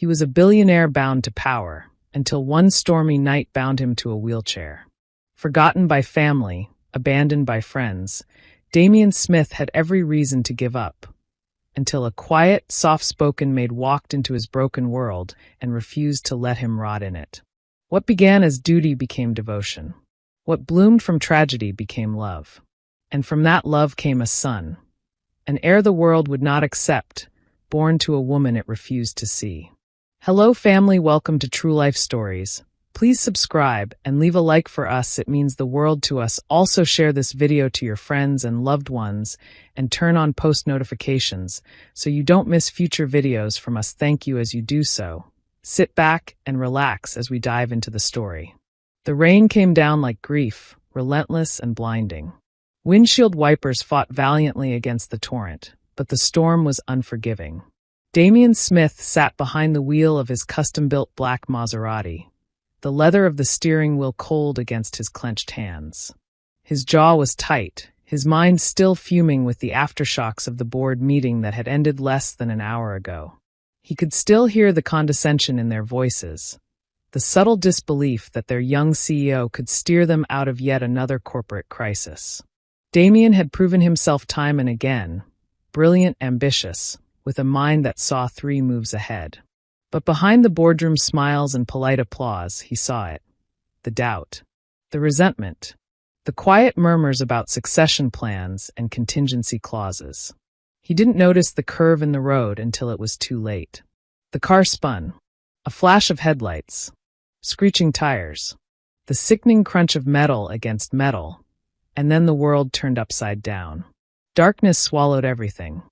He was a billionaire bound to power, until one stormy night bound him to a wheelchair. Forgotten by family, abandoned by friends, Damien Smith had every reason to give up, until a quiet, soft-spoken maid walked into his broken world and refused to let him rot in it. What began as duty became devotion. What bloomed from tragedy became love. And from that love came a son, an heir the world would not accept, born to a woman it refused to see. Hello family, welcome to True Life Stories. Please subscribe and leave a like for us, it means the world to us. Also share this video to your friends and loved ones and turn on post notifications so you don't miss future videos from us. Thank you as you do so. Sit back and relax as we dive into the story. The rain came down like grief, relentless and blinding. Windshield wipers fought valiantly against the torrent, but the storm was unforgiving. Damien Smith sat behind the wheel of his custom-built black Maserati, the leather of the steering wheel cold against his clenched hands. His jaw was tight, his mind still fuming with the aftershocks of the board meeting that had ended less than an hour ago. He could still hear the condescension in their voices, the subtle disbelief that their young CEO could steer them out of yet another corporate crisis. Damien had proven himself time and again, brilliant, ambitious, with a mind that saw 3 moves ahead. But behind the boardroom smiles and polite applause, he saw it. The doubt. The resentment. The quiet murmurs about succession plans and contingency clauses. He didn't notice the curve in the road until it was too late. The car spun. A flash of headlights. Screeching tires. The sickening crunch of metal against metal. And then the world turned upside down. Darkness swallowed everything.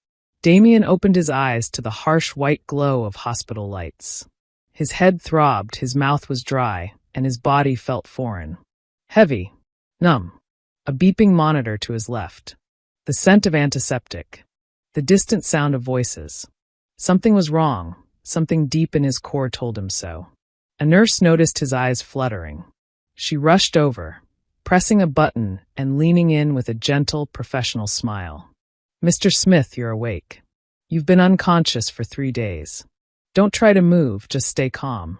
Damien opened his eyes to the harsh white glow of hospital lights. His head throbbed, his mouth was dry, and his body felt foreign. Heavy. Numb. A beeping monitor to his left. The scent of antiseptic. The distant sound of voices. Something was wrong. Something deep in his core told him so. A nurse noticed his eyes fluttering. She rushed over, pressing a button and leaning in with a gentle, professional smile. Mr. Smith, you're awake. You've been unconscious for 3 days. Don't try to move, just stay calm.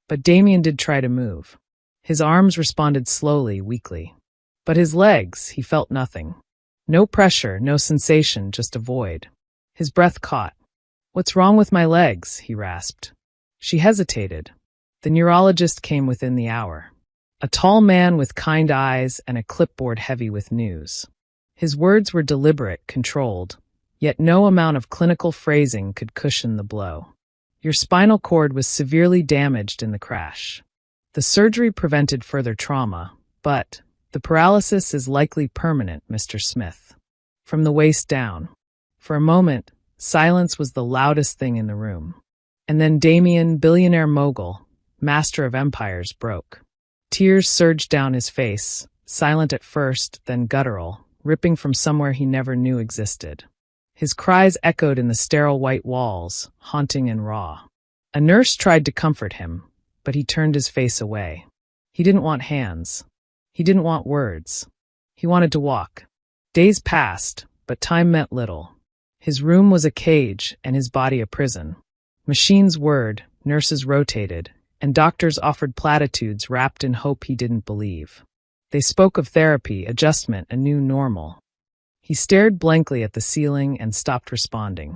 But Damien did try to move. His arms responded slowly, weakly. But his legs, he felt nothing. No pressure, no sensation, just a void. His breath caught. What's wrong with my legs? He rasped. She hesitated. The neurologist came within the hour. A tall man with kind eyes and a clipboard heavy with news. His words were deliberate, controlled, yet no amount of clinical phrasing could cushion the blow. Your spinal cord was severely damaged in the crash. The surgery prevented further trauma, but the paralysis is likely permanent, Mr. Smith. From the waist down. For a moment, silence was the loudest thing in the room. And then Damien, billionaire mogul, master of empires, broke. Tears surged down his face, silent at first, then guttural, ripping from somewhere he never knew existed. His cries echoed in the sterile white walls, haunting and raw. A nurse tried to comfort him, but he turned his face away. He didn't want hands. He didn't want words. He wanted to walk. Days passed, but time meant little. His room was a cage and his body a prison. Machines whirred, nurses rotated, and doctors offered platitudes wrapped in hope he didn't believe. They spoke of therapy, adjustment, a new normal. He stared blankly at the ceiling and stopped responding.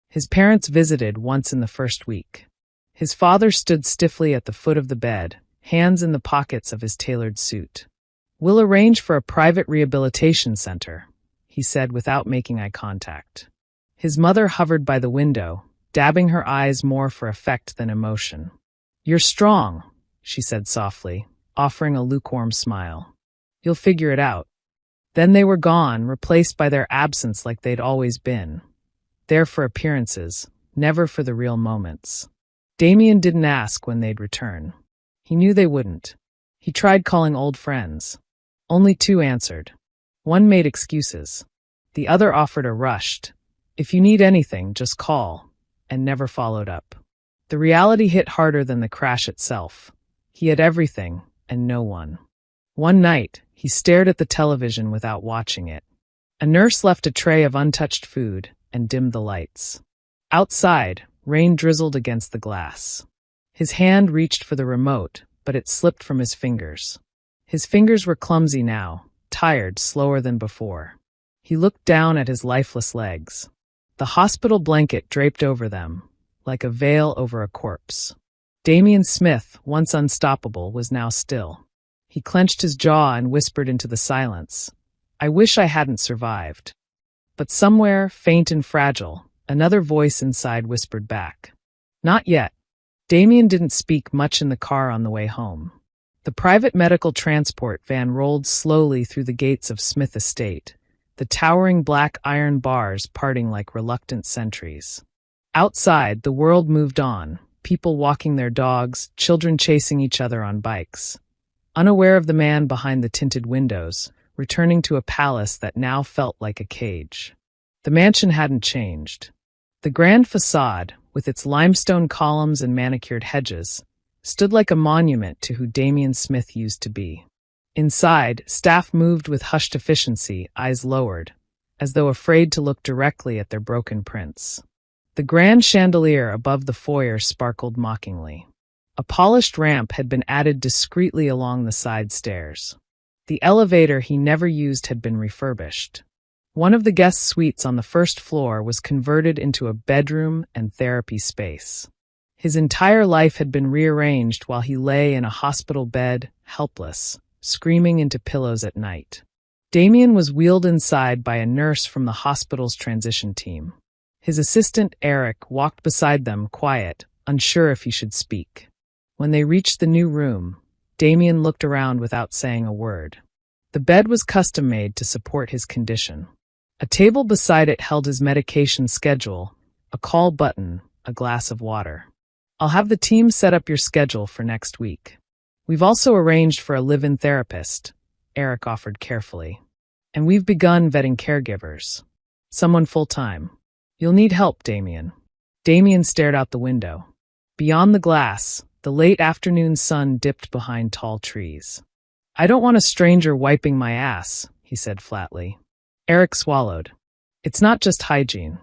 His parents visited once in the first week. His father stood stiffly at the foot of the bed, hands in the pockets of his tailored suit. "We'll arrange for a private rehabilitation center," he said without making eye contact. His mother hovered by the window, dabbing her eyes more for effect than emotion. "You're strong," she said softly, offering a lukewarm smile. "You'll figure it out." Then they were gone, replaced by their absence like they'd always been. There for appearances, never for the real moments. Damien didn't ask when they'd return. He knew they wouldn't. He tried calling old friends. Only 2 answered. One made excuses. The other offered a rushed, "If you need anything, just call," and never followed up. The reality hit harder than the crash itself. He had everything, and no one. One night, he stared at the television without watching it. A nurse left a tray of untouched food and dimmed the lights. Outside, Rain drizzled against the glass. His hand reached for the remote, but it slipped from his fingers. His fingers were clumsy now, tired, slower than before. He looked down at his lifeless legs. The hospital blanket draped over them, like a veil over a corpse. Damien Smith, once unstoppable, was now still. He clenched his jaw and whispered into the silence, "I wish I hadn't survived." But somewhere, faint and fragile, another voice inside whispered back, "Not yet." Damien didn't speak much in the car on the way home. The private medical transport van rolled slowly through the gates of Smith Estate, the towering black iron bars parting like reluctant sentries. Outside, the world moved on, people walking their dogs, children chasing each other on bikes. Unaware of the man behind the tinted windows, returning to a palace that now felt like a cage. The mansion hadn't changed. The grand facade, with its limestone columns and manicured hedges, stood like a monument to who Damien Smith used to be. Inside, staff moved with hushed efficiency, eyes lowered, as though afraid to look directly at their broken prince. The grand chandelier above the foyer sparkled mockingly. A polished ramp had been added discreetly along the side stairs. The elevator he never used had been refurbished. One of the guest suites on the first floor was converted into a bedroom and therapy space. His entire life had been rearranged while he lay in a hospital bed, helpless, screaming into pillows at night. Damien was wheeled inside by a nurse from the hospital's transition team. His assistant, Eric, walked beside them, quiet, unsure if he should speak. When they reached the new room, Damien looked around without saying a word. The bed was custom-made to support his condition. A table beside it held his medication schedule, a call button, a glass of water. "I'll have the team set up your schedule for next week. We've also arranged for a live-in therapist," Eric offered carefully. "And we've begun vetting caregivers. Someone full-time. You'll need help, Damien." Damien stared out the window. Beyond the glass, the late afternoon sun dipped behind tall trees. "I don't want a stranger wiping my ass," he said flatly. Eric swallowed. "It's not just hygiene.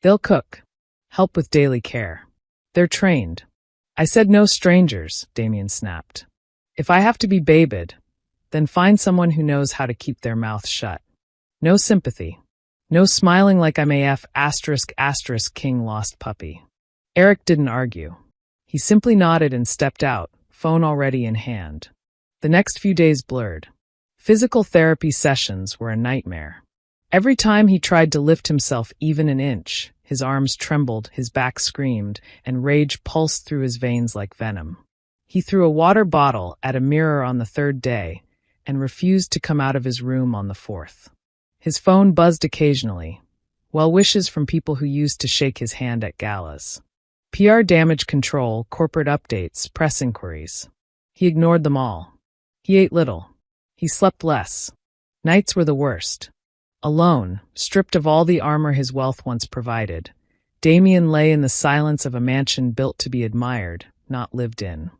They'll cook, help with daily care. They're trained." "I said no strangers," Damien snapped. "If I have to be babed, then find someone who knows how to keep their mouth shut. No sympathy. No smiling like I'm a *** king lost puppy." Eric didn't argue. He simply nodded and stepped out, phone already in hand. The next few days blurred. Physical therapy sessions were a nightmare. Every time he tried to lift himself even an inch, his arms trembled, his back screamed, and rage pulsed through his veins like venom. He threw a water bottle at a mirror on the third day and refused to come out of his room on the fourth. His phone buzzed occasionally, well wishes from people who used to shake his hand at galas. PR damage control, corporate updates, press inquiries. He ignored them all. He ate little. He slept less. Nights were the worst. Alone, stripped of all the armor his wealth once provided, Damien lay in the silence of a mansion built to be admired, not lived in.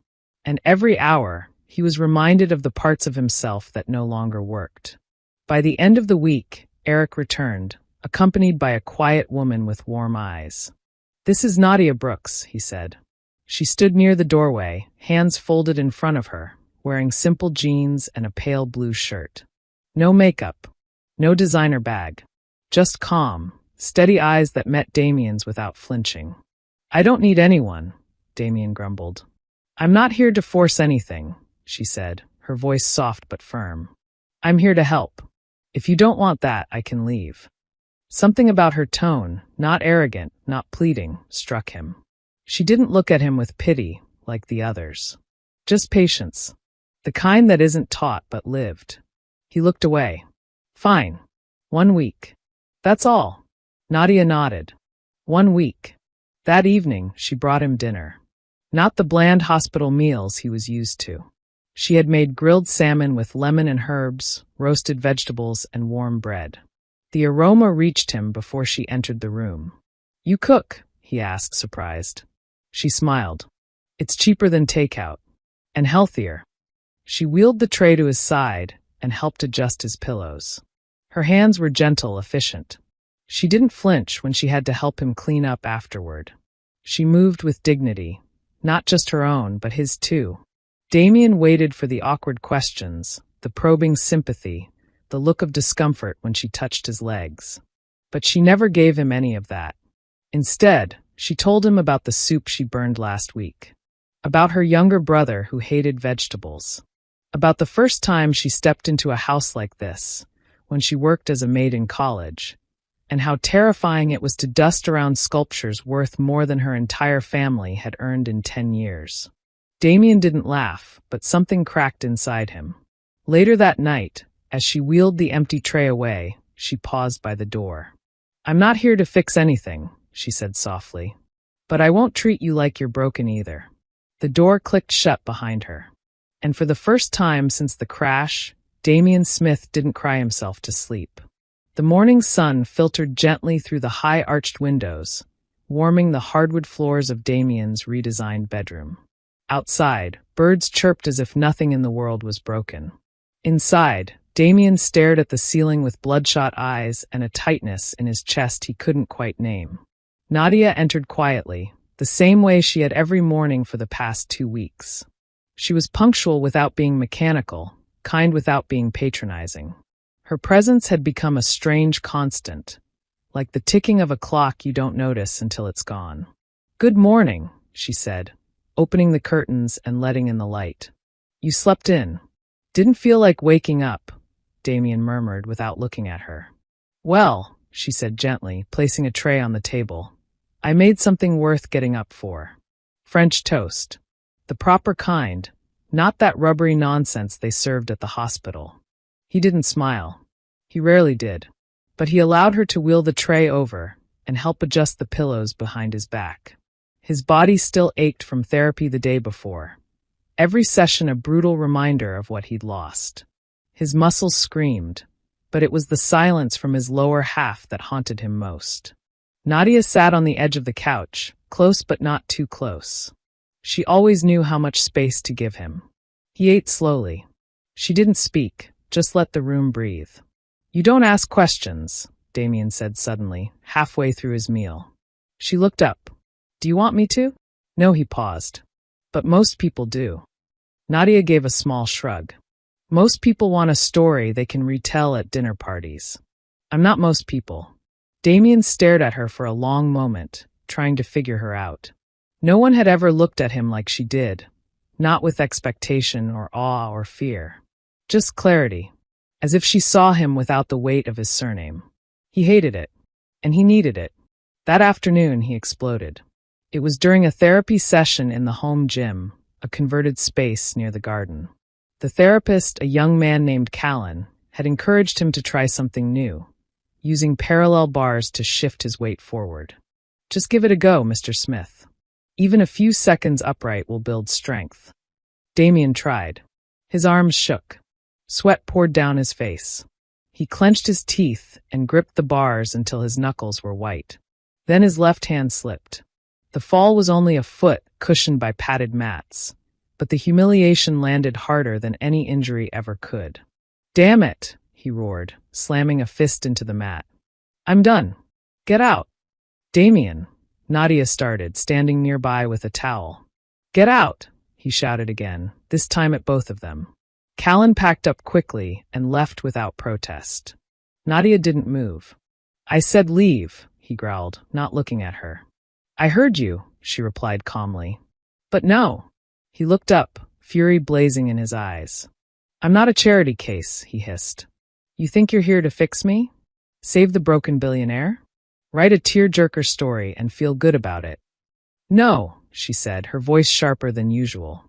And every hour, he was reminded of the parts of himself that no longer worked. By the end of the week, Eric returned, accompanied by a quiet woman with warm eyes. "This is Nadia Brooks," he said. She stood near the doorway, hands folded in front of her, wearing simple jeans and a pale blue shirt. No makeup, no designer bag, just calm, steady eyes that met Damien's without flinching. "I don't need anyone," Damien grumbled. "I'm not here to force anything," she said, her voice soft but firm. "I'm here to help. If you don't want that, I can leave." Something about her tone, not arrogant, not pleading, struck him. She didn't look at him with pity, like the others. Just patience. The kind that isn't taught but lived. He looked away. "Fine. 1 week. That's all." Nadia nodded. 1 week. That evening, she brought him dinner. Not the bland hospital meals he was used to. She had made grilled salmon with lemon and herbs, roasted vegetables, and warm bread. The aroma reached him before she entered the room. "You cook?" he asked, surprised. She smiled. "It's cheaper than takeout. And healthier." She wheeled the tray to his side and helped adjust his pillows. Her hands were gentle, efficient. She didn't flinch when she had to help him clean up afterward. She moved with dignity, not just her own, but his too. Damien waited for the awkward questions, the probing sympathy, the look of discomfort when she touched his legs. But she never gave him any of that. Instead, she told him about the soup she burned last week, about her younger brother who hated vegetables, about the first time she stepped into a house like this, when she worked as a maid in college, and how terrifying it was to dust around sculptures worth more than her entire family had earned in 10 years. Damien didn't laugh, but something cracked inside him. Later that night, as she wheeled the empty tray away, she paused by the door. "I'm not here to fix anything," she said softly. "But I won't treat you like you're broken either." The door clicked shut behind her. And for the first time since the crash, Damien Smith didn't cry himself to sleep. The morning sun filtered gently through the high-arched windows, warming the hardwood floors of Damien's redesigned bedroom. Outside, birds chirped as if nothing in the world was broken. Inside, Damien stared at the ceiling with bloodshot eyes and a tightness in his chest he couldn't quite name. Nadia entered quietly, the same way she had every morning for the past 2 weeks. She was punctual without being mechanical, kind without being patronizing. Her presence had become a strange constant, like the ticking of a clock you don't notice until it's gone. "Good morning," she said, opening the curtains and letting in the light. "You slept in." "Didn't feel like waking up," Damien murmured without looking at her. "Well," she said gently, placing a tray on the table, "I made something worth getting up for. French toast. The proper kind, not that rubbery nonsense they served at the hospital." He didn't smile. He rarely did. But he allowed her to wheel the tray over and help adjust the pillows behind his back. His body still ached from therapy the day before, every session a brutal reminder of what he'd lost. His muscles screamed, but it was the silence from his lower half that haunted him most. Nadia sat on the edge of the couch, close but not too close. She always knew how much space to give him. He ate slowly. She didn't speak, just let the room breathe. "You don't ask questions," Damien said suddenly, halfway through his meal. She looked up. "Do you want me to?" "No," he paused. "But most people do." Nadia gave a small shrug. "Most people want a story they can retell at dinner parties. I'm not most people." Damien stared at her for a long moment, trying to figure her out. No one had ever looked at him like she did, not with expectation or awe or fear. Just clarity, as if she saw him without the weight of his surname. He hated it, and he needed it. That afternoon, he exploded. It was during a therapy session in the home gym, a converted space near the garden. The therapist, a young man named Callan, had encouraged him to try something new, using parallel bars to shift his weight forward. "Just give it a go, Mr. Smith. Even a few seconds upright will build strength." Damien tried. His arms shook. Sweat poured down his face. He clenched his teeth and gripped the bars until his knuckles were white. Then his left hand slipped. The fall was only a foot, cushioned by padded mats, but the humiliation landed harder than any injury ever could. "Damn it," he roared, slamming a fist into the mat. "I'm done. Get out." "Damien," Nadia started, standing nearby with a towel. "Get out," he shouted again, this time at both of them. Callan packed up quickly and left without protest. Nadia didn't move. "I said leave," he growled, not looking at her. "I heard you," she replied calmly. "But no." He looked up, fury blazing in his eyes. "I'm not a charity case," he hissed. "You think you're here to fix me? Save the broken billionaire? Write a tear-jerker story and feel good about it?" "No," she said, her voice sharper than usual.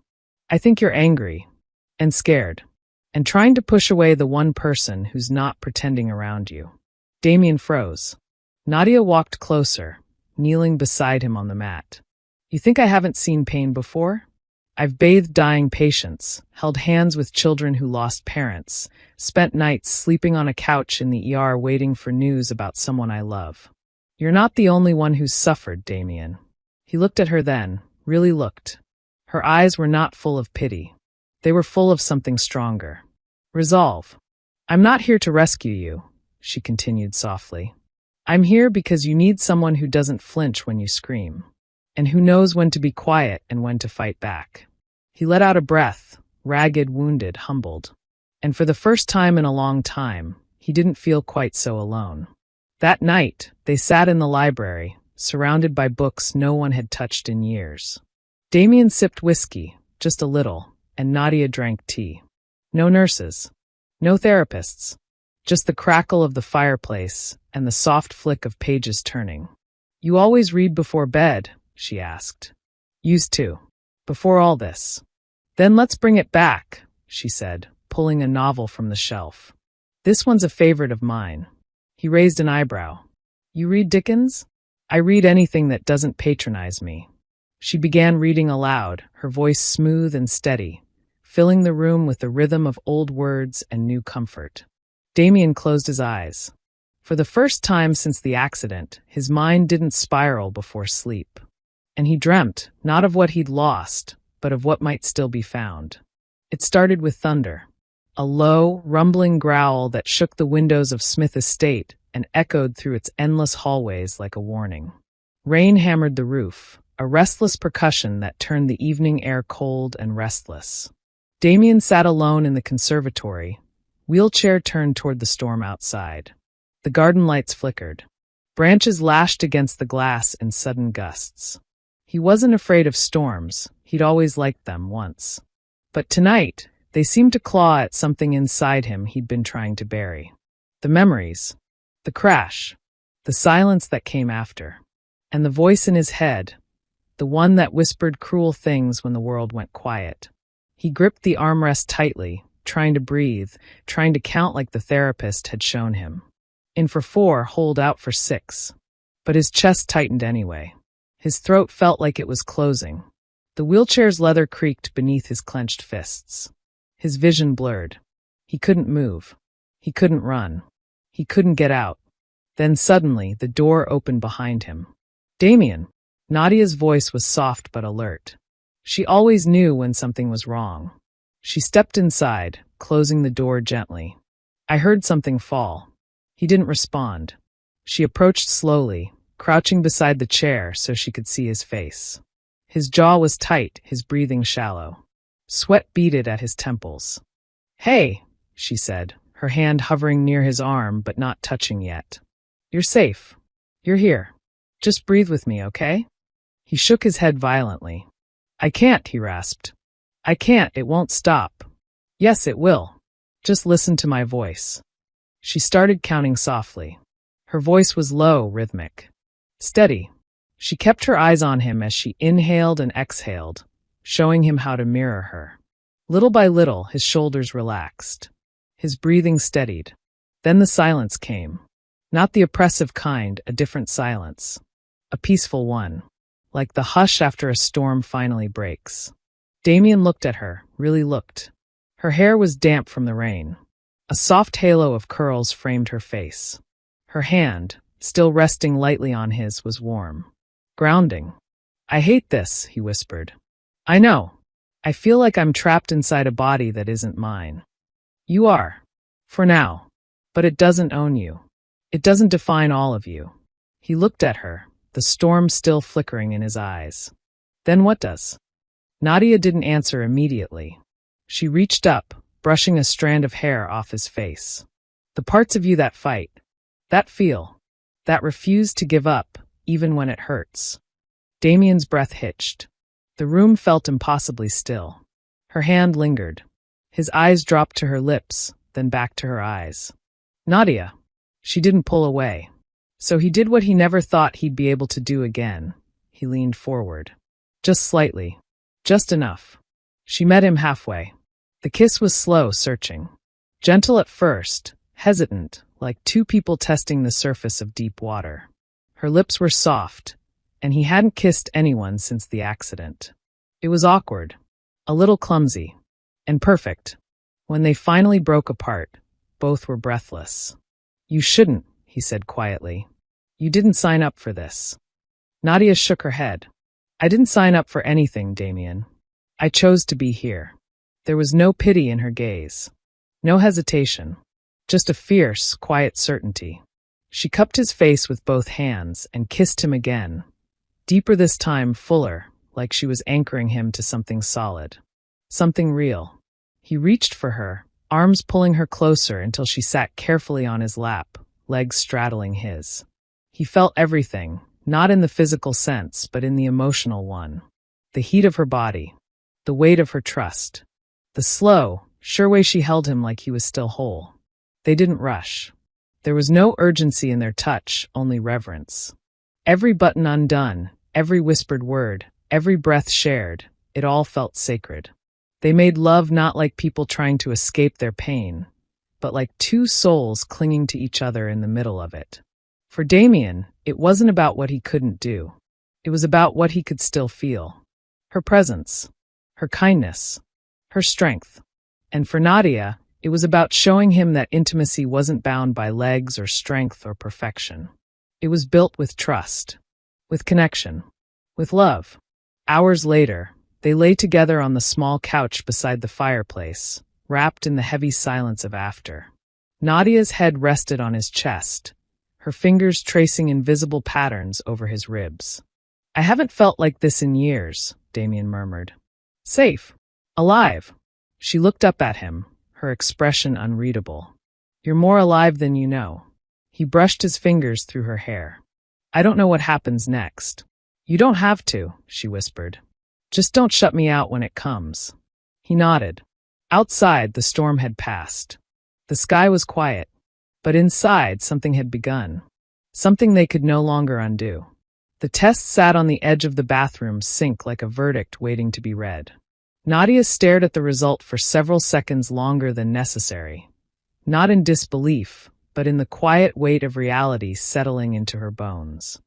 "I think you're angry. And scared. And trying to push away the one person who's not pretending around you." Damien froze. Nadia walked closer, kneeling beside him on the mat. "You think I haven't seen pain before? I've bathed dying patients, held hands with children who lost parents, spent nights sleeping on a couch in the ER waiting for news about someone I love. You're not the only one who's suffered, Damien." He looked at her then, really looked. Her eyes were not full of pity. They were full of something stronger. Resolve. "I'm not here to rescue you," she continued softly. "I'm here because you need someone who doesn't flinch when you scream. and who knows when to be quiet and when to fight back. He let out a breath, ragged, wounded, humbled. And for the first time in a long time, he didn't feel quite so alone. That night, they sat in the library, surrounded by books no one had touched in years. Damien sipped whiskey, just a little, and Nadia drank tea. No nurses. No therapists. Just the crackle of the fireplace and the soft flick of pages turning. "You always read before bed?" she asked. "Used to. Before all this." "Then let's bring it back," she said, pulling a novel from the shelf. "This one's a favorite of mine." He raised an eyebrow. "You read Dickens?" "I read anything that doesn't patronize me." She began reading aloud, her voice smooth and steady, filling the room with the rhythm of old words and new comfort. Damien closed his eyes. For the first time since the accident, his mind didn't spiral before sleep. And he dreamt, not of what he'd lost, but of what might still be found. It started with thunder. A low, rumbling growl that shook the windows of Smith Estate and echoed through its endless hallways like a warning. Rain hammered the roof, a restless percussion that turned the evening air cold and restless. Damien sat alone in the conservatory, wheelchair turned toward the storm outside. The garden lights flickered. Branches lashed against the glass in sudden gusts. He wasn't afraid of storms, he'd always liked them once. But tonight, they seemed to claw at something inside him he'd been trying to bury. The memories, the crash, the silence that came after, and the voice in his head, the one that whispered cruel things when the world went quiet. He gripped the armrest tightly, trying to breathe, trying to count like the therapist had shown him. In for 4, hold out for 6. But his chest tightened anyway. His throat felt like it was closing. The wheelchair's leather creaked beneath his clenched fists. His vision blurred. He couldn't move. He couldn't run. He couldn't get out. Then suddenly, the door opened behind him. "Damien!" Nadia's voice was soft but alert. She always knew when something was wrong. She stepped inside, closing the door gently. "I heard something fall." He didn't respond. She approached slowly, crouching beside the chair so she could see his face. His jaw was tight, his breathing shallow. Sweat beaded at his temples. "Hey," she said, her hand hovering near his arm but not touching yet. "You're safe. You're here. Just breathe with me, okay?" He shook his head violently. "I can't," he rasped. "I can't, it won't stop." "Yes, it will. Just listen to my voice." She started counting softly. Her voice was low, rhythmic. Steady. She kept her eyes on him as she inhaled and exhaled, showing him how to mirror her. Little by little, his shoulders relaxed. His breathing steadied. Then the silence came. Not the oppressive kind, a different silence. A peaceful one. Like the hush after a storm finally breaks. Damien looked at her, really looked. Her hair was damp from the rain. A soft halo of curls framed her face. Her hand, still resting lightly on his, was warm. Grounding. "I hate this," he whispered. "I know. I feel like I'm trapped inside a body that isn't mine." "You are. For now. But it doesn't own you. It doesn't define all of you." He looked at her, the storm still flickering in his eyes. "Then what does?" Nadia didn't answer immediately. She reached up, brushing a strand of hair off his face. "The parts of you that fight, that feel, that refuse to give up, even when it hurts." Damien's breath hitched. The room felt impossibly still. Her hand lingered. His eyes dropped to her lips, then back to her eyes. "Nadia." She didn't pull away. So he did what he never thought he'd be able to do again. He leaned forward. Just slightly. Just enough. She met him halfway. The kiss was slow, searching. Gentle at first, hesitant, like two people testing the surface of deep water. Her lips were soft, and he hadn't kissed anyone since the accident. It was awkward, a little clumsy, and perfect. When they finally broke apart, both were breathless. "You shouldn't," he said quietly. "You didn't sign up for this." Nadia shook her head. "I didn't sign up for anything, Damien. I chose to be here." There was no pity in her gaze. No hesitation. Just a fierce, quiet certainty. She cupped his face with both hands and kissed him again, Deeper this time, fuller, like she was anchoring him to something solid. Something real. He reached for her, arms pulling her closer until she sat carefully on his lap, legs straddling his. He felt everything, not in the physical sense, but in the emotional one. The heat of her body. The weight of her trust. The slow, sure way she held him like he was still whole. They didn't rush. There was no urgency in their touch, only reverence. Every button undone, every whispered word, every breath shared, it all felt sacred. They made love not like people trying to escape their pain, but like two souls clinging to each other in the middle of it. For Damien, it wasn't about what he couldn't do. It was about what he could still feel. Her presence, her kindness, her strength. And for Nadia, it was about showing him that intimacy wasn't bound by legs or strength or perfection. It was built with trust, with connection, with love. Hours later, they lay together on the small couch beside the fireplace, wrapped in the heavy silence of after. Nadia's head rested on his chest, her fingers tracing invisible patterns over his ribs. "I haven't felt like this in years," Damien murmured. "Safe. Alive." She looked up at him, her expression unreadable. "You're more alive than you know." He brushed his fingers through her hair. "I don't know what happens next." "You don't have to," she whispered. "Just don't shut me out when it comes." He nodded. Outside, the storm had passed. The sky was quiet. But inside, something had begun. Something they could no longer undo. The test sat on the edge of the bathroom sink like a verdict waiting to be read. Nadia stared at the result for several seconds longer than necessary. Not in disbelief, but in the quiet weight of reality settling into her bones.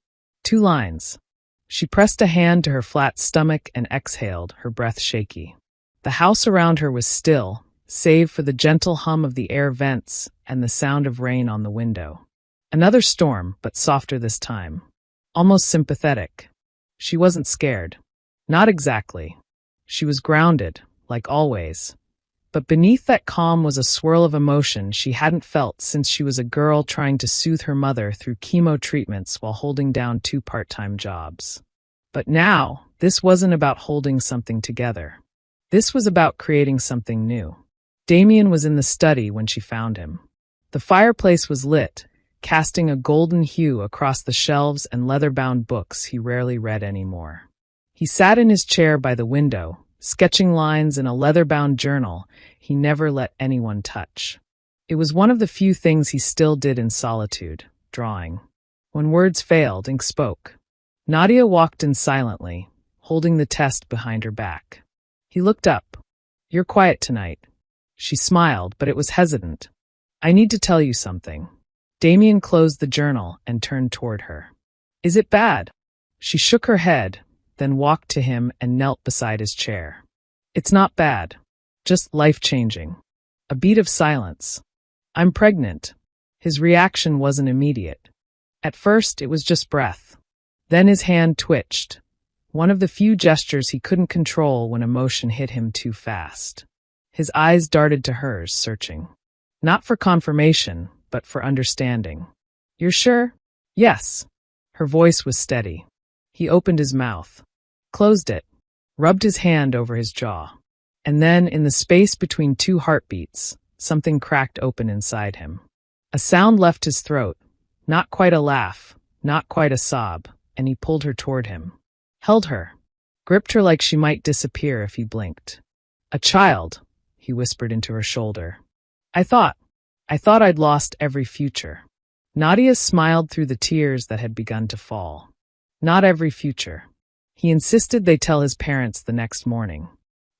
2 lines. She pressed a hand to her flat stomach and exhaled, her breath shaky. The house around her was still, save for the gentle hum of the air vents and the sound of rain on the window. Another storm, but softer this time. Almost sympathetic. She wasn't scared. Not exactly. She was grounded, like always. But beneath that calm was a swirl of emotion she hadn't felt since she was a girl trying to soothe her mother through chemo treatments while holding down 2 part-time jobs. But now, this wasn't about holding something together. This was about creating something new. Damien was in the study when she found him. The fireplace was lit, casting a golden hue across the shelves and leather-bound books he rarely read anymore. He sat in his chair by the window, sketching lines in a leather-bound journal he never let anyone touch. It was one of the few things he still did in solitude, drawing. When words failed, ink spoke. Nadia walked in silently, holding the test behind her back. He looked up. "You're quiet tonight." She smiled, but it was hesitant. "I need to tell you something." Damien closed the journal and turned toward her. "Is it bad?" She shook her head, then walked to him and knelt beside his chair. "It's not bad. Just life-changing." A beat of silence. "I'm pregnant." His reaction wasn't immediate. At first, it was just breath. Then his hand twitched. One of the few gestures he couldn't control when emotion hit him too fast. His eyes darted to hers, searching. Not for confirmation, but for understanding. "You're sure?" "Yes." Her voice was steady. He opened his mouth, closed it, rubbed his hand over his jaw. And then, in the space between 2 heartbeats, something cracked open inside him. A sound left his throat, not quite a laugh, not quite a sob, and he pulled her toward him. Held her, gripped her like she might disappear if he blinked. "A child," he whispered into her shoulder. I thought I'd lost every future." Nadia smiled through the tears that had begun to fall. "Not every future." He insisted they tell his parents the next morning.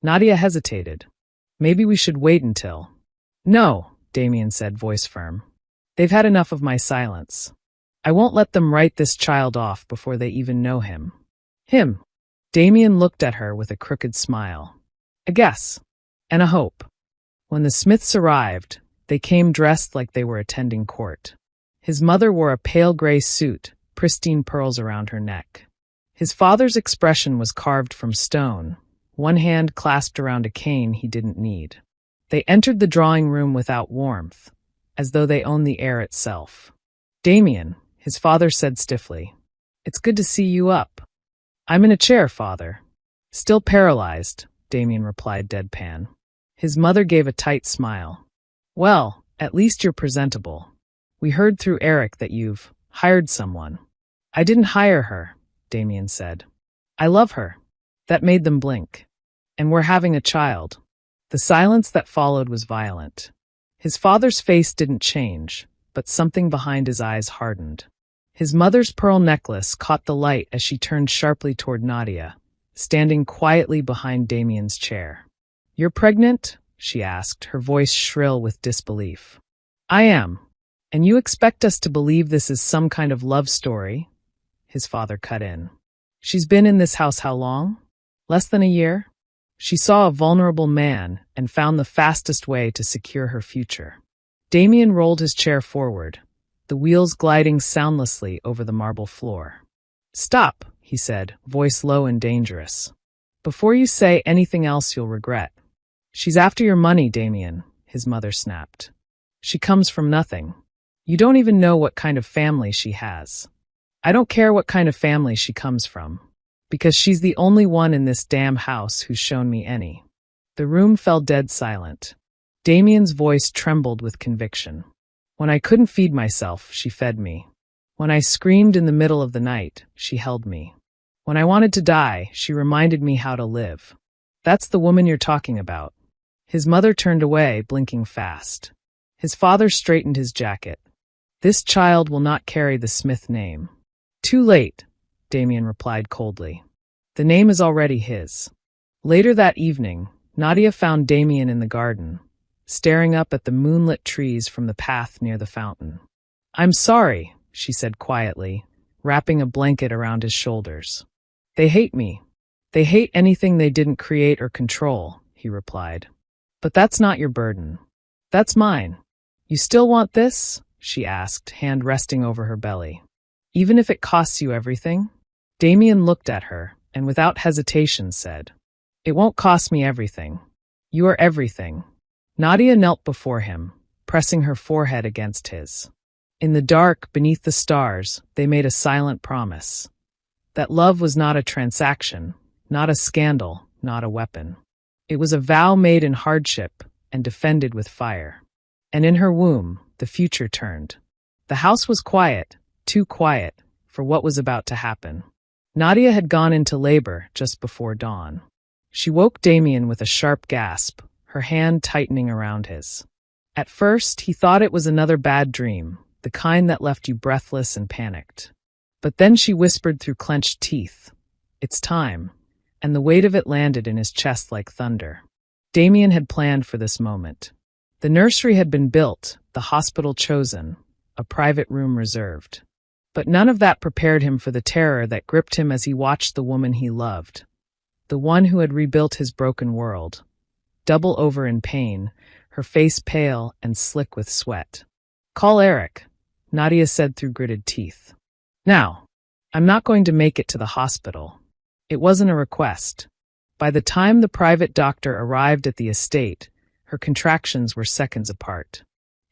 Nadia hesitated. "Maybe we should wait until—" "No," Damien said, voice firm. "They've had enough of my silence. I won't let them write this child off before they even know him." "Him?" Damien looked at her with a crooked smile. "A guess. And a hope." When the Smiths arrived, they came dressed like they were attending court. His mother wore a pale gray suit, pristine pearls around her neck. His father's expression was carved from stone, one hand clasped around a cane he didn't need. They entered the drawing room without warmth, as though they owned the air itself. "Damien," his father said stiffly, "it's good to see you up." I'm in a chair, father. Still paralyzed, Damien replied deadpan. His mother gave a tight smile. Well, at least you're presentable. We heard through Eric that you've hired someone. I didn't hire her, Damien said. I love her. That made them blink. And we're having a child. The silence that followed was violent. His father's face didn't change, but something behind his eyes hardened. His mother's pearl necklace caught the light as she turned sharply toward Nadia, standing quietly behind Damien's chair. You're pregnant? She asked, her voice shrill with disbelief. I am. And you expect us to believe this is some kind of love story? His father cut in. She's been in this house how long? Less than a year? She saw a vulnerable man and found the fastest way to secure her future. Damien rolled his chair forward, the wheels gliding soundlessly over the marble floor. Stop, he said, voice low and dangerous. Before you say anything else you'll regret. She's after your money, Damien, his mother snapped. She comes from nothing. You don't even know what kind of family she has. I don't care what kind of family she comes from, because she's the only one in this damn house who's shown me any. The room fell dead silent. Damien's voice trembled with conviction. When I couldn't feed myself, she fed me. When I screamed in the middle of the night, she held me. When I wanted to die, she reminded me how to live. That's the woman you're talking about. His mother turned away, blinking fast. His father straightened his jacket. This child will not carry the Smith name. Too late, Damien replied coldly. The name is already his. Later that evening, Nadia found Damien in the garden, staring up at the moonlit trees from the path near the fountain. I'm sorry, she said quietly, wrapping a blanket around his shoulders. They hate me. They hate anything they didn't create or control, he replied. But that's not your burden. That's mine. You still want this? She asked, hand resting over her belly. Even if it costs you everything? Damien looked at her, and without hesitation said, It won't cost me everything. You are everything. Nadia knelt before him, pressing her forehead against his. In the dark, beneath the stars, they made a silent promise. That love was not a transaction, not a scandal, not a weapon. It was a vow made in hardship and defended with fire. And in her womb, the future turned. The house was quiet, too quiet, for what was about to happen. Nadia had gone into labor just before dawn. She woke Damien with a sharp gasp, her hand tightening around his. At first, he thought it was another bad dream, the kind that left you breathless and panicked. But then she whispered through clenched teeth, It's time, and the weight of it landed in his chest like thunder. Damien had planned for this moment. The nursery had been built, the hospital chosen, a private room reserved. But none of that prepared him for the terror that gripped him as he watched the woman he loved, the one who had rebuilt his broken world, double over in pain, her face pale and slick with sweat. Call Eric, Nadia said through gritted teeth. Now, I'm not going to make it to the hospital. It wasn't a request. By the time the private doctor arrived at the estate, her contractions were seconds apart.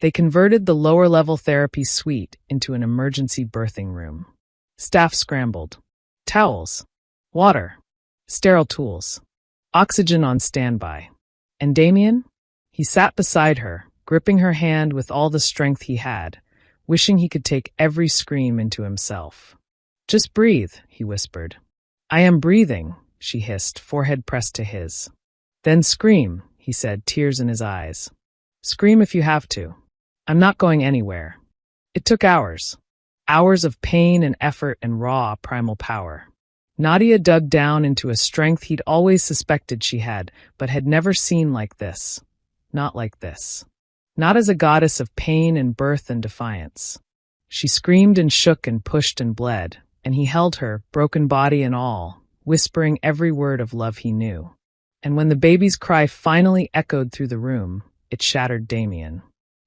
They converted the lower-level therapy suite into an emergency birthing room. Staff scrambled. Towels. Water. Sterile tools. Oxygen on standby. And Damien? He sat beside her, gripping her hand with all the strength he had, wishing he could take every scream into himself. Just breathe, he whispered. I am breathing, she hissed, forehead pressed to his. Then scream, he said, tears in his eyes. Scream if you have to. I'm not going anywhere. It took hours. Hours of pain and effort and raw, primal power. Nadia dug down into a strength he'd always suspected she had, but had never seen like this. Not like this. Not as a goddess of pain and birth and defiance. She screamed and shook and pushed and bled, and he held her, broken body and all, whispering every word of love he knew. And when the baby's cry finally echoed through the room, it shattered Damien.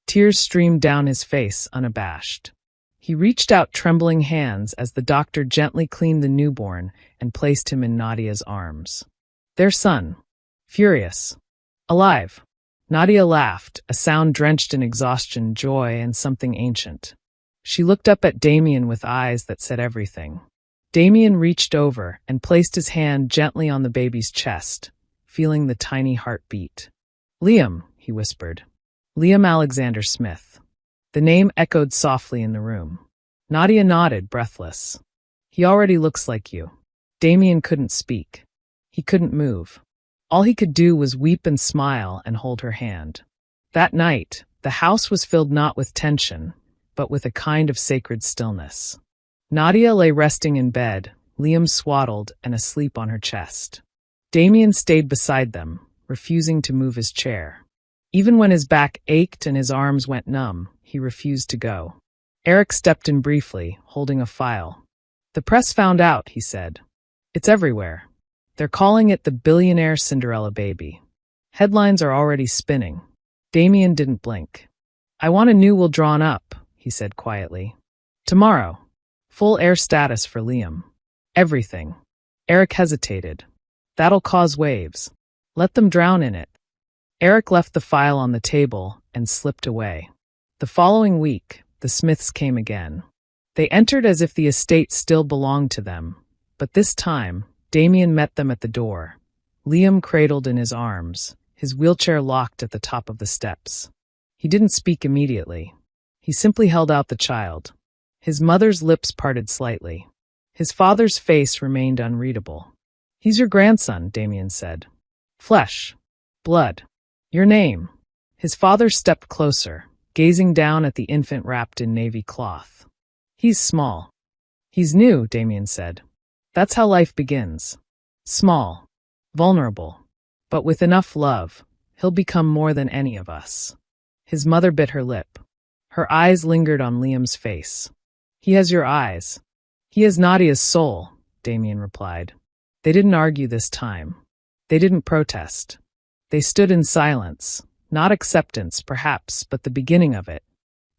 Tears streamed down his face, unabashed. He reached out trembling hands as the doctor gently cleaned the newborn and placed him in Nadia's arms. Their son. Furious. Alive. Nadia laughed, a sound drenched in exhaustion, joy, and something ancient. She looked up at Damien with eyes that said everything. Damien reached over and placed his hand gently on the baby's chest, feeling the tiny heart beat. "Liam," he whispered. "Liam Alexander Smith." The name echoed softly in the room. Nadia nodded, breathless. "He already looks like you." Damien couldn't speak. He couldn't move. All he could do was weep and smile and hold her hand. That night, the house was filled not with tension, but with a kind of sacred stillness. Nadia lay resting in bed, Liam swaddled and asleep on her chest. Damien stayed beside them, refusing to move his chair. Even when his back ached and his arms went numb, he refused to go. Eric stepped in briefly, holding a file. "The press found out," he said. "It's everywhere. They're calling it the billionaire Cinderella baby. Headlines are already spinning." Damien didn't blink. "I want a new will drawn up," he said quietly. "Tomorrow. Full heir status for Liam. Everything." Eric hesitated. "That'll cause waves. Let them drown in it." Eric left the file on the table and slipped away. The following week, the Smiths came again. They entered as if the estate still belonged to them, but this time, Damien met them at the door, Liam cradled in his arms, his wheelchair locked at the top of the steps. He didn't speak immediately. He simply held out the child. His mother's lips parted slightly. His father's face remained unreadable. "He's your grandson," Damien said. "Flesh. Blood. Your name." His father stepped closer, gazing down at the infant wrapped in navy cloth. "He's small." "He's new," Damien said. "That's how life begins. Small. Vulnerable. But with enough love, he'll become more than any of us." His mother bit her lip. Her eyes lingered on Liam's face. "He has your eyes. He has Nadia's soul," Damien replied. They didn't argue this time. They didn't protest. They stood in silence, not acceptance, perhaps, but the beginning of it.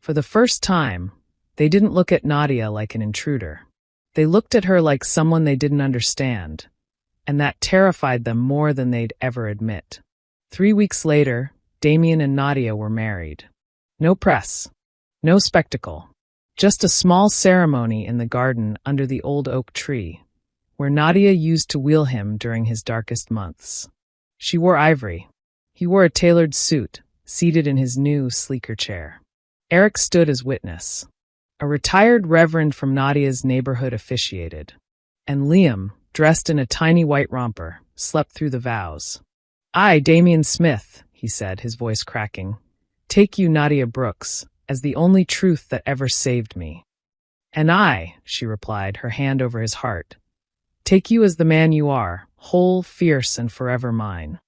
For the first time, they didn't look at Nadia like an intruder. They looked at her like someone they didn't understand, and that terrified them more than they'd ever admit. 3 weeks later, Damien and Nadia were married. No press. No spectacle. Just a small ceremony in the garden under the old oak tree, where Nadia used to wheel him during his darkest months. She wore ivory. He wore a tailored suit, seated in his new, sleeker chair. Eric stood as witness. A retired reverend from Nadia's neighborhood officiated, and Liam, dressed in a tiny white romper, slept through the vows. "I, Damien Smith," he said, his voice cracking, "take you, Nadia Brooks, as the only truth that ever saved me." "And I," she replied, her hand over his heart, "take you as the man you are, whole, fierce, and forever mine."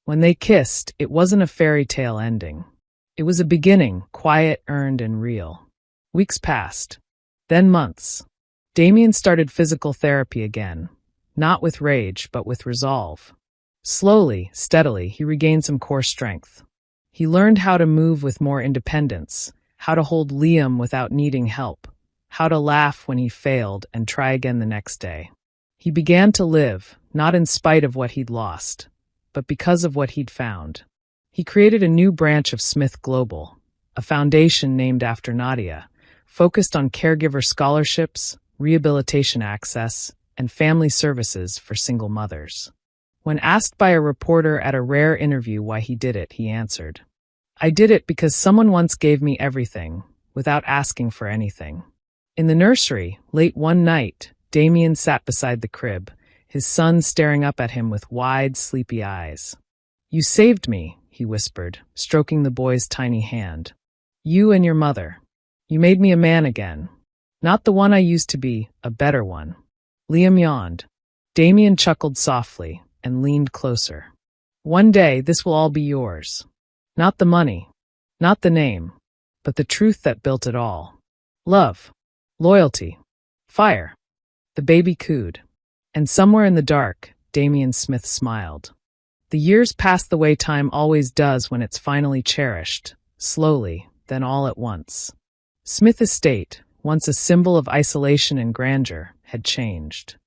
When they kissed, it wasn't a fairy tale ending. It was a beginning, quiet, earned, and real. Weeks passed. Then months. Damien started physical therapy again, not with rage, but with resolve. Slowly, steadily, he regained some core strength. He learned how to move with more independence, how to hold Liam without needing help, how to laugh when he failed and try again the next day. He began to live, not in spite of what he'd lost, but because of what he'd found. He created a new branch of Smith Global, a foundation named after Nadia, focused on caregiver scholarships, rehabilitation access, and family services for single mothers. When asked by a reporter at a rare interview why he did it, he answered, "I did it because someone once gave me everything, without asking for anything." In the nursery, late one night, Damien sat beside the crib, his son staring up at him with wide, sleepy eyes. "You saved me," he whispered, stroking the boy's tiny hand. "You and your mother. You made me a man again. Not the one I used to be, a better one." Liam yawned. Damien chuckled softly and leaned closer. "One day, this will all be yours. Not the money, not the name, but the truth that built it all. Love, loyalty, fire." The baby cooed. And somewhere in the dark, Damien Smith smiled. The years passed the way time always does when it's finally cherished, slowly, then all at once. Smith Estate, once a symbol of isolation and grandeur, had changed.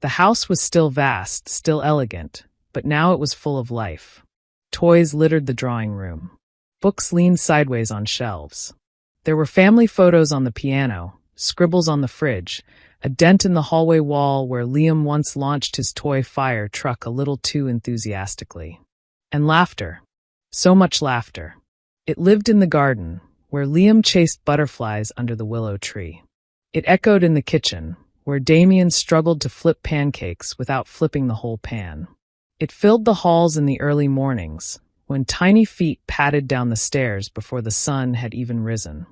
The house was still vast, still elegant, but now it was full of life. Toys littered the drawing room. Books leaned sideways on shelves. There were family photos on the piano, scribbles on the fridge, a dent in the hallway wall where Liam once launched his toy fire truck a little too enthusiastically. And laughter. So much laughter. It lived in the garden, where Liam chased butterflies under the willow tree. It echoed in the kitchen, where Damien struggled to flip pancakes without flipping the whole pan. It filled the halls in the early mornings, when tiny feet padded down the stairs before the sun had even risen.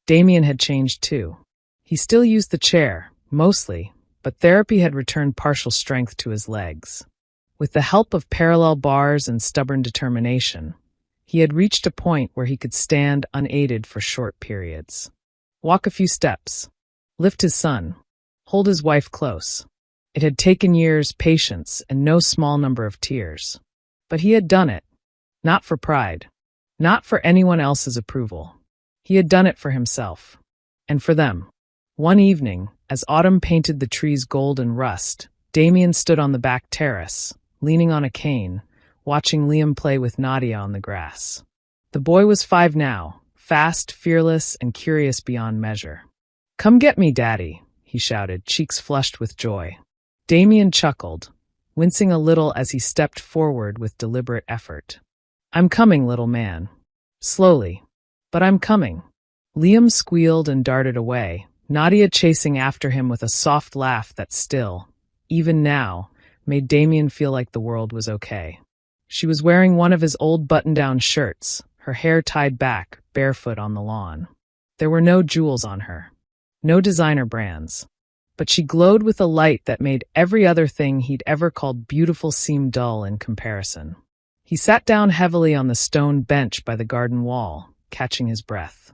Damien had changed too. He still used the chair, mostly, but therapy had returned partial strength to his legs. With the help of parallel bars and stubborn determination, he had reached a point where he could stand unaided for short periods. Walk a few steps. Lift his son. Hold his wife close. It had taken years, patience, and no small number of tears. But he had done it. Not for pride. Not for anyone else's approval. He had done it for himself. And for them. One evening, as autumn painted the trees gold and rust, Damien stood on the back terrace, leaning on a cane, watching Liam play with Nadia on the grass. The boy was 5 now, fast, fearless, and curious beyond measure. "Come get me, Daddy," he shouted, cheeks flushed with joy. Damien chuckled, wincing a little as he stepped forward with deliberate effort. "I'm coming, little man." Slowly. "But I'm coming." Liam squealed and darted away, Nadia chasing after him with a soft laugh that still, even now, made Damien feel like the world was okay. She was wearing one of his old button-down shirts, her hair tied back, barefoot on the lawn. There were no jewels on her. No designer brands. But she glowed with a light that made every other thing he'd ever called beautiful seem dull in comparison. He sat down heavily on the stone bench by the garden wall, catching his breath.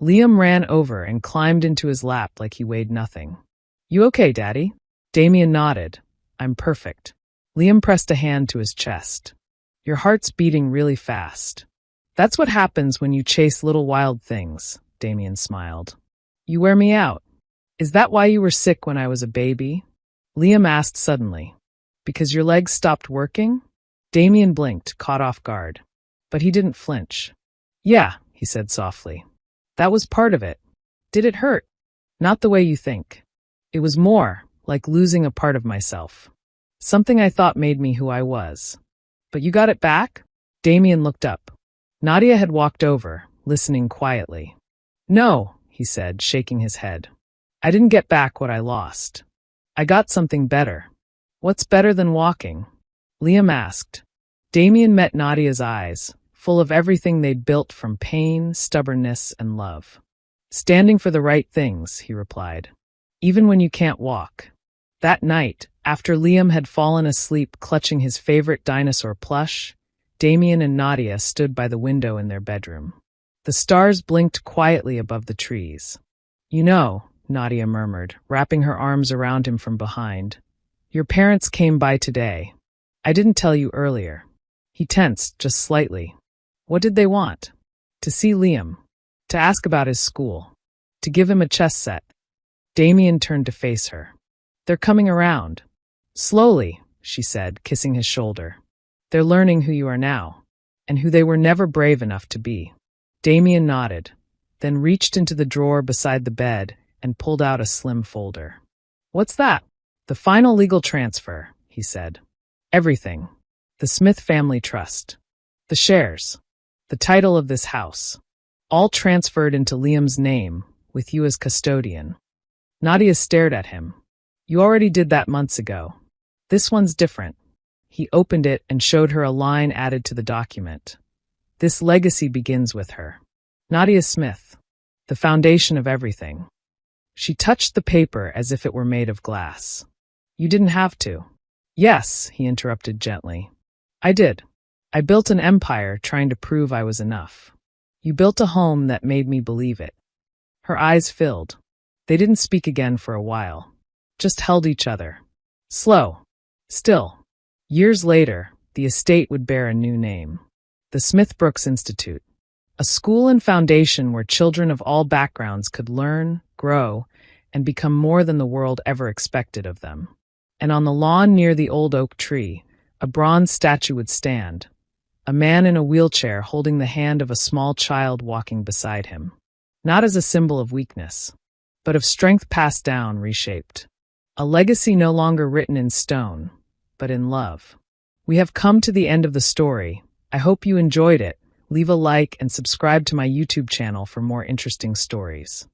Liam ran over and climbed into his lap like he weighed nothing. "You okay, Daddy?" Damien nodded. "I'm perfect." Liam pressed a hand to his chest. "Your heart's beating really fast." "That's what happens when you chase little wild things," Damien smiled. "You wear me out." "Is that why you were sick when I was a baby?" Liam asked suddenly. "Because your legs stopped working?" Damien blinked, caught off guard. But he didn't flinch. "Yeah," he said softly. "That was part of it." "Did it hurt?" "Not the way you think. It was more, like losing a part of myself. Something I thought made me who I was." "But you got it back?" Damien looked up. Nadia had walked over, listening quietly. "No," he said, shaking his head. "I didn't get back what I lost. I got something better." "What's better than walking?" Liam asked. Damien met Nadia's eyes, full of everything they'd built from pain, stubbornness, and love. "Standing for the right things," he replied. "Even when you can't walk." That night, after Liam had fallen asleep clutching his favorite dinosaur plush, Damien and Nadia stood by the window in their bedroom. The stars blinked quietly above the trees. "You know," Nadia murmured, wrapping her arms around him from behind, "your parents came by today. I didn't tell you earlier." He tensed, just slightly. What did they want? To see Liam. To ask about his school. To give him a chess set. Damien turned to face her. "They're coming around." "Slowly," she said, kissing his shoulder. "They're learning who you are now, and who they were never brave enough to be." Damien nodded, then reached into the drawer beside the bed and pulled out a slim folder. "What's that?" "The final legal transfer," he said. "Everything. The Smith family trust. The shares. The title of this house. All transferred into Liam's name, with you as custodian." Nadia stared at him. "You already did that months ago. This one's different." He opened it and showed her a line added to the document. "This legacy begins with her. Nadia Smith. The foundation of everything." She touched the paper as if it were made of glass. "You didn't have to." "Yes," he interrupted gently. "I did. I built an empire trying to prove I was enough. You built a home that made me believe it." Her eyes filled. They didn't speak again for a while. Just held each other. Slow. Still. Years later, the estate would bear a new name. The Smith Brooks Institute. A school and foundation where children of all backgrounds could learn, grow, and become more than the world ever expected of them. And on the lawn near the old oak tree, a bronze statue would stand. A man in a wheelchair holding the hand of a small child walking beside him. Not as a symbol of weakness, but of strength passed down, reshaped. A legacy no longer written in stone, but in love. We have come to the end of the story. I hope you enjoyed it. Leave a like and subscribe to my YouTube channel for more interesting stories.